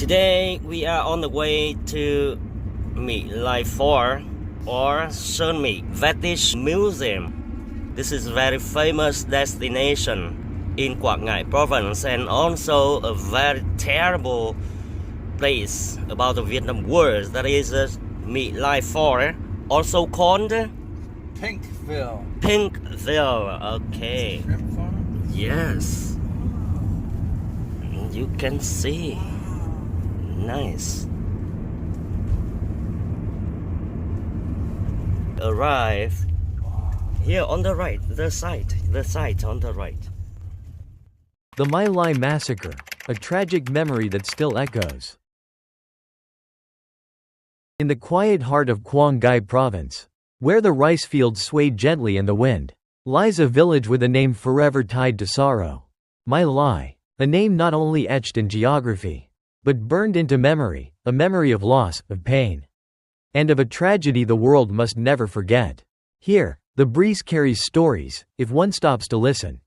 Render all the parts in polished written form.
Today we are on the way to My Lai 4 or Sơn Mỹ Village Museum. This is a very famous destination in Quảng Ngãi province and also a very terrible place about the Vietnam wars. That is My Lai 4, also called Pinkville. Pinkville. Okay. Shrimp farm? Yes. You can see. Nice. Arrive here on the right, the site on the right. The Lai Massacre, a tragic memory that still echoes. In the quiet heart of Quang Ngai province, where the rice fields swayed gently in the wind, lies a village with a name forever tied to sorrow. My Lai, a name not only etched in geography, but burned into memory, a memory of loss, of pain, and of a tragedy the world must never forget. Here, the breeze carries stories, if one stops to listen.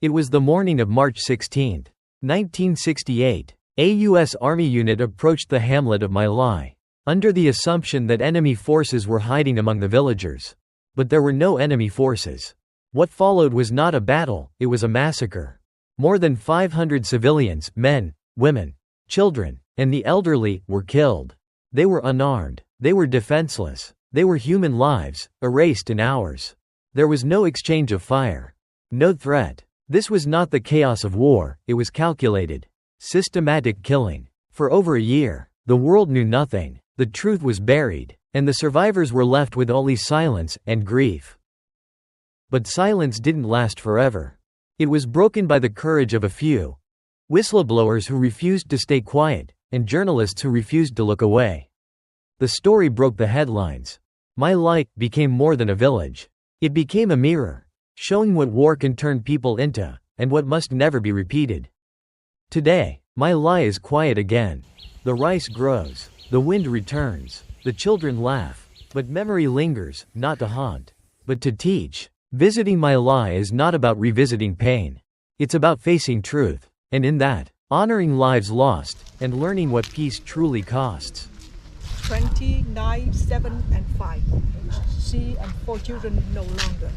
It was the morning of March 16, 1968. A U.S. Army unit approached the hamlet of My Lai, under the assumption that enemy forces were hiding among the villagers. But there were no enemy forces. What followed was not a battle, it was a massacre. More than 500 civilians, men, women, children, and the elderly, were killed. They were unarmed. They were defenseless. They were human lives, erased in hours. There was no exchange of fire. No threat. This was not the chaos of war, it was calculated, systematic killing. For over a year, the world knew nothing. The truth was buried, and the survivors were left with only silence and grief. But silence didn't last forever. It was broken by the courage of a few whistleblowers who refused to stay quiet, and journalists who refused to look away. The story broke the headlines. My Lai became more than a village. It became a mirror, showing what war can turn people into, and what must never be repeated. Today, My Lai is quiet again. The rice grows, the wind returns, the children laugh, but memory lingers, not to haunt, but to teach. Visiting My Lai is not about revisiting pain. It's about facing truth. And in that, honoring lives lost, and learning what peace truly costs. 29, 7, and 5. She and 4 children no longer.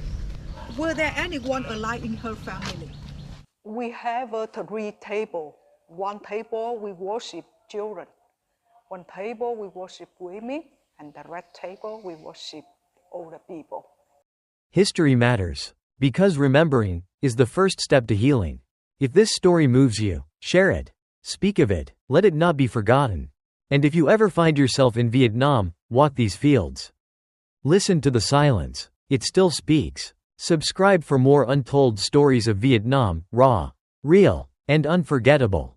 Were there anyone alive in her family? We have 3 tables. One table we worship children. One table we worship women, and the red table we worship older people. History matters, because remembering is the first step to healing. If this story moves you, share it. Speak of it, let it not be forgotten. And if you ever find yourself in Vietnam, walk these fields. Listen to the silence, it still speaks. Subscribe for more untold stories of Vietnam, raw, real, and unforgettable.